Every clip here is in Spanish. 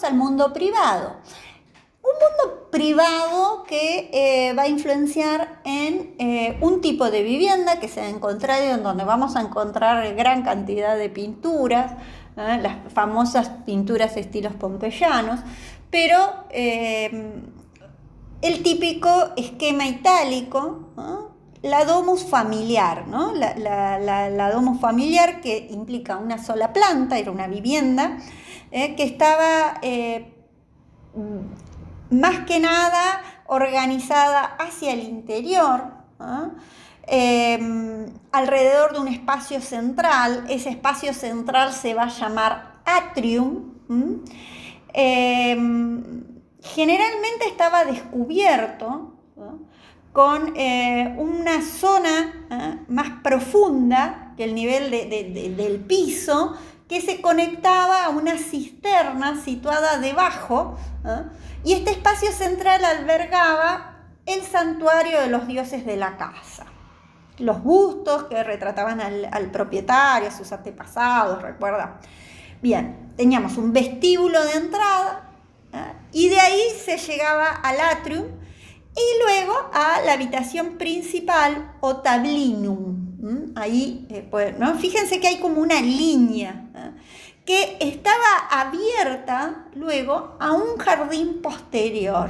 Al mundo privado. Un mundo privado que va a influenciar en un tipo de vivienda que se va a encontrar, en donde vamos a encontrar gran cantidad de pinturas, las famosas pinturas estilos pompeyanos, pero el típico esquema itálico, la domus familiar, ¿no? La domus familiar, que implica una sola planta, era una vivienda, que estaba más que nada organizada hacia el interior, alrededor de un espacio central. Ese espacio central se va a llamar atrium. Generalmente estaba descubierto, con una zona más profunda que el nivel del piso, que se conectaba a una cisterna situada debajo, y este espacio central albergaba el santuario de los dioses de la casa. Los bustos que retrataban al propietario, a sus antepasados, ¿recuerda? Bien, teníamos un vestíbulo de entrada, y de ahí se llegaba al atrium y luego a la habitación principal o tablinum. Ahí, pues, ¿no? Fíjense que hay como una línea que estaba abierta luego a un jardín posterior.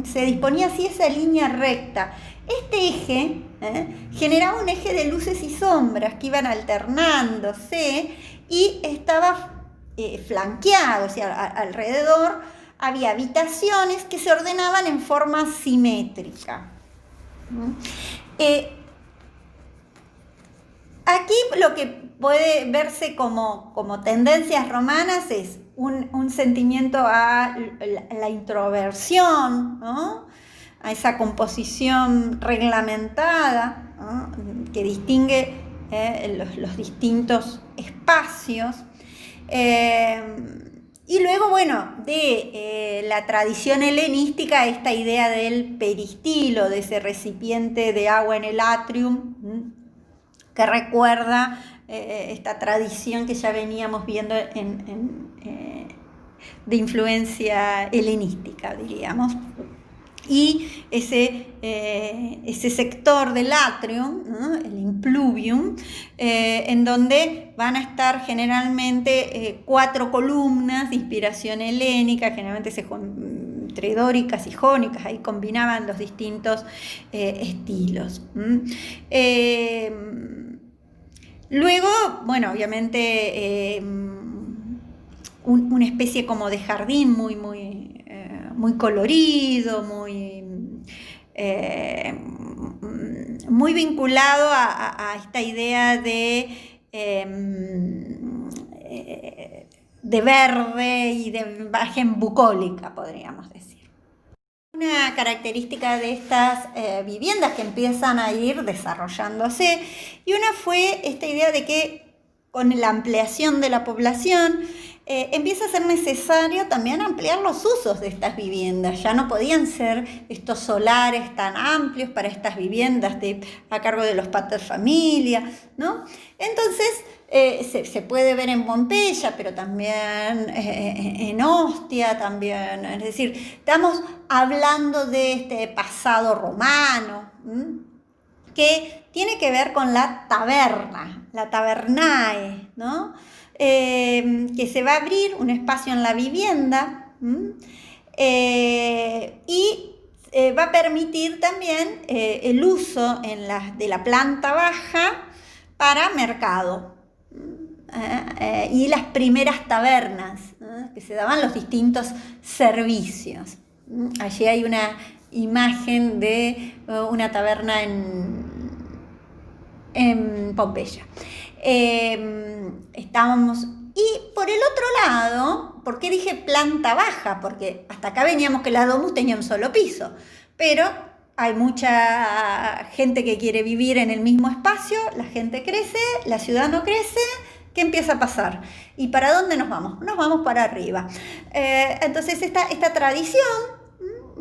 Se disponía así esa línea recta. Este eje generaba un eje de luces y sombras que iban alternándose y estaba flanqueado, o sea, alrededor había habitaciones que se ordenaban en forma simétrica. Aquí lo que puede verse como tendencias romanas es un sentimiento a la introversión, ¿no? A esa composición reglamentada, ¿no? Que distingue los distintos espacios. Y luego, bueno, de la tradición helenística, esta idea del peristilo, de ese recipiente de agua en el atrium, que recuerda esta tradición que ya veníamos viendo de influencia helenística, diríamos. Y ese sector del atrium, ¿no? El impluvium, en donde van a estar generalmente 4 columnas de inspiración helénica, generalmente entre dóricas y jónicas, ahí combinaban los distintos estilos. Luego, bueno, obviamente una especie como de jardín muy colorido, muy vinculado a esta idea de verde y de imagen bucólica, podríamos decir. Una característica de estas viviendas que empiezan a ir desarrollándose, y una fue esta idea de que con la ampliación de la población empieza a ser necesario también ampliar los usos de estas viviendas. Ya no podían ser estos solares tan amplios para estas viviendas a cargo de los paterfamilias, ¿no? Entonces se puede ver en Pompeya, pero también en Ostia, también. Es decir, estamos hablando de este pasado romano, que tiene que ver con la taberna, la tabernae, ¿no? Que se va a abrir un espacio en la vivienda y va a permitir también el uso de la planta baja para mercado, y las primeras tabernas, que se daban los distintos servicios. Allí hay una imagen de una taberna en Pompeya. Estábamos, y por el otro lado, ¿por qué dije planta baja? Porque hasta acá veníamos que la domus tenía un solo piso, pero hay mucha gente que quiere vivir en el mismo espacio, la gente crece, la ciudad no crece. ¿Qué empieza a pasar? ¿Y para dónde nos vamos? Nos vamos para arriba. Entonces esta tradición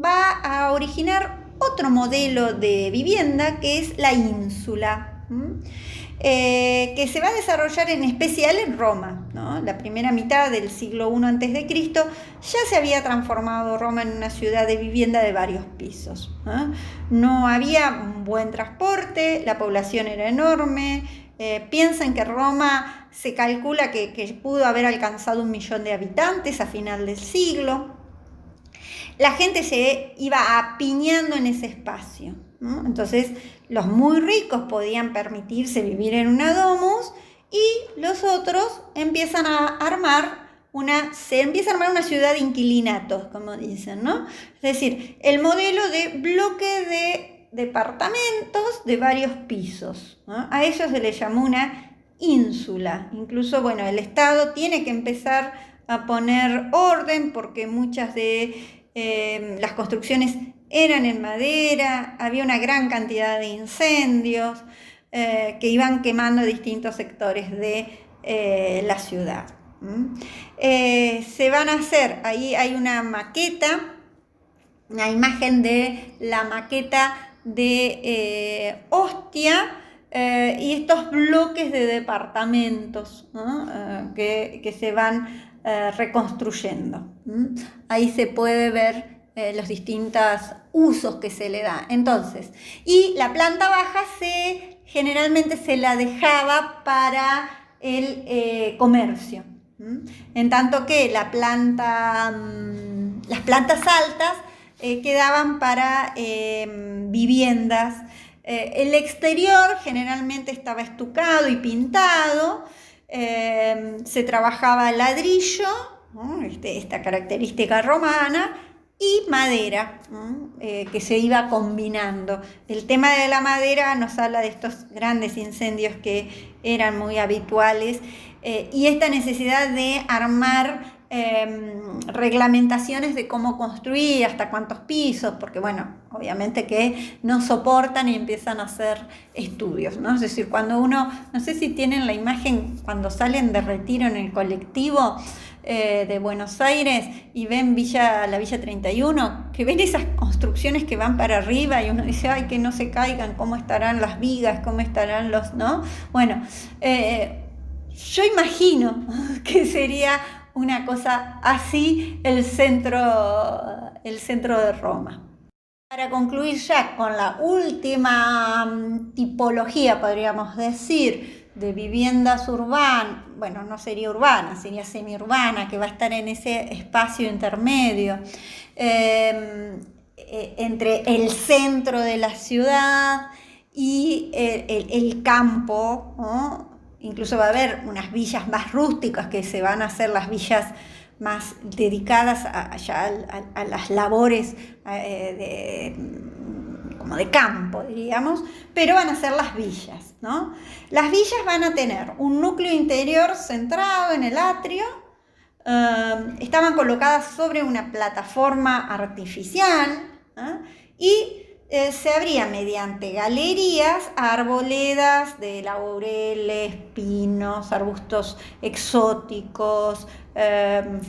va a originar otro modelo de vivienda, que es la ínsula, que se va a desarrollar en especial en Roma, ¿no? La primera mitad del siglo I a.C., ya se había transformado Roma en una ciudad de vivienda de varios pisos, ¿no? No había un buen transporte, la población era enorme. Piensen que Roma se calcula que pudo haber alcanzado 1 millón de habitantes a final del siglo. La gente se iba apiñando en ese espacio, ¿no? Entonces los muy ricos podían permitirse vivir en una domus y los otros empiezan a armar una ciudad de inquilinatos, como dicen, ¿no? Es decir, el modelo de bloque de departamentos de varios pisos, ¿no? A eso se le llamó una ínsula. Incluso, bueno, el Estado tiene que empezar a poner orden porque muchas de las construcciones eran en madera, había una gran cantidad de incendios que iban quemando distintos sectores de la ciudad. Se van a hacer, ahí hay una maqueta, una imagen de la maqueta de Ostia, y estos bloques de departamentos, ¿no? que se van reconstruyendo. Ahí se puede ver los distintos usos que se le da. Entonces, y la planta baja generalmente se la dejaba para el comercio, en tanto que las plantas altas quedaban para viviendas. El exterior generalmente estaba estucado y pintado. Se trabajaba ladrillo, ¿no? Esta característica romana, y madera, ¿no? Que se iba combinando. El tema de la madera nos habla de estos grandes incendios que eran muy habituales, y esta necesidad de armar reglamentaciones de cómo construir, hasta cuántos pisos, porque bueno, obviamente que no soportan y empiezan a hacer estudios, ¿no? Es decir, cuando uno, no sé si tienen la imagen cuando salen de retiro en el colectivo de Buenos Aires y ven la Villa 31, que ven esas construcciones que van para arriba y uno dice, ay, que no se caigan, cómo estarán las vigas, cómo estarán los, ¿no? Bueno, yo imagino que sería una cosa así el centro de Roma. Para concluir ya con la última tipología, podríamos decir, de viviendas urbanas, bueno, no sería urbana, sería semiurbana, que va a estar en ese espacio intermedio entre el centro de la ciudad y el campo, ¿no? Incluso va a haber unas villas más rústicas que se van a hacer las villas más dedicadas a las labores como de campo, diríamos, pero van a ser las villas, ¿no? Las villas van a tener un núcleo interior centrado en el atrio, estaban colocadas sobre una plataforma artificial, y se abría mediante galerías a arboledas de laureles, pinos, arbustos exóticos,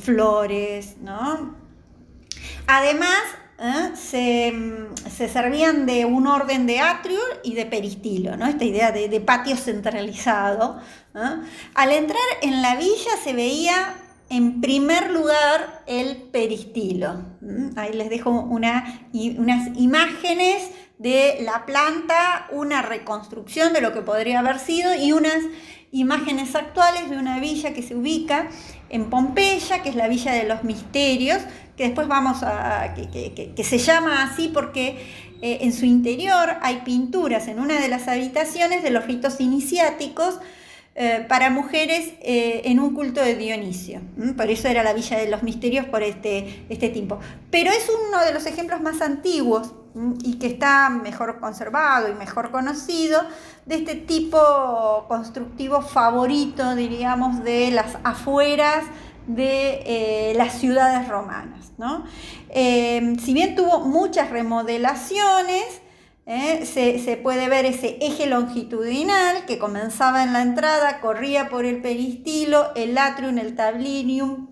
flores, ¿no? Además, se servían de un orden de atrio y de peristilo, ¿no? Esta idea de patio centralizado. Al entrar en la villa se veía en primer lugar el peristilo. Ahí les dejo unas imágenes de la planta, una reconstrucción de lo que podría haber sido y unas imágenes actuales de una villa que se ubica en Pompeya, que es la Villa de los Misterios, que después que se llama así porque en su interior hay pinturas en una de las habitaciones de los ritos iniciáticos para mujeres en un culto de Dionisio. Por eso era la Villa de los Misterios, por este tipo. Pero es uno de los ejemplos más antiguos y que está mejor conservado y mejor conocido de este tipo constructivo favorito, diríamos, de las afueras de las ciudades romanas, ¿no? Si bien tuvo muchas remodelaciones, se puede ver ese eje longitudinal que comenzaba en la entrada, corría por el peristilo, el atrium, el tablinum,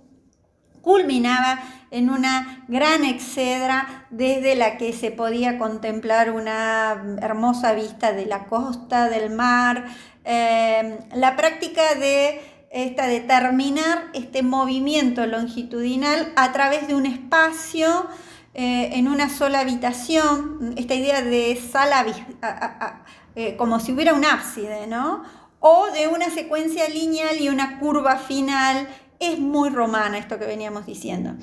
culminaba en una gran exedra desde la que se podía contemplar una hermosa vista de la costa, del mar. La práctica de determinar este movimiento longitudinal a través de un espacio en una sola habitación, esta idea de sala como si hubiera un ábside, ¿no? O de una secuencia lineal y una curva final. Es muy romana esto que veníamos diciendo.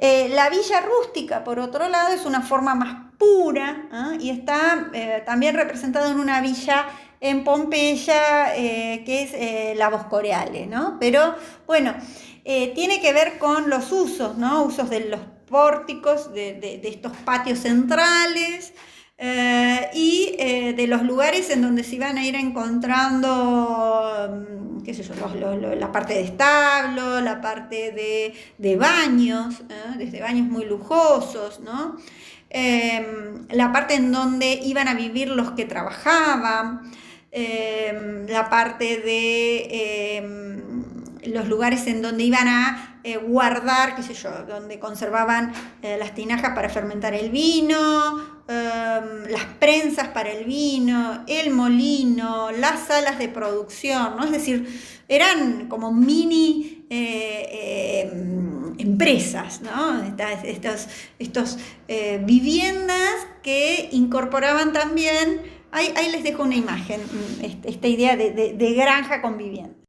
La villa rústica, por otro lado, es una forma más pura, ¿eh? Y está también representado en una villa en Pompeya, que es la Boscoreale, ¿no? Pero bueno, tiene que ver con los usos, ¿no? Usos de los pórticos, de estos patios centrales, y de los lugares en donde se iban a ir encontrando, qué sé yo, la parte de establo, la parte de baños, desde baños muy lujosos, ¿no? La parte en donde iban a vivir los que trabajaban, la parte de los lugares en donde iban a guardar, qué sé yo, donde conservaban las tinajas para fermentar el vino, las prensas para el vino, el molino, las salas de producción, ¿no? Es decir, eran como mini empresas, ¿no? Estos viviendas que incorporaban también, ahí les dejo una imagen, esta idea de granja con vivienda.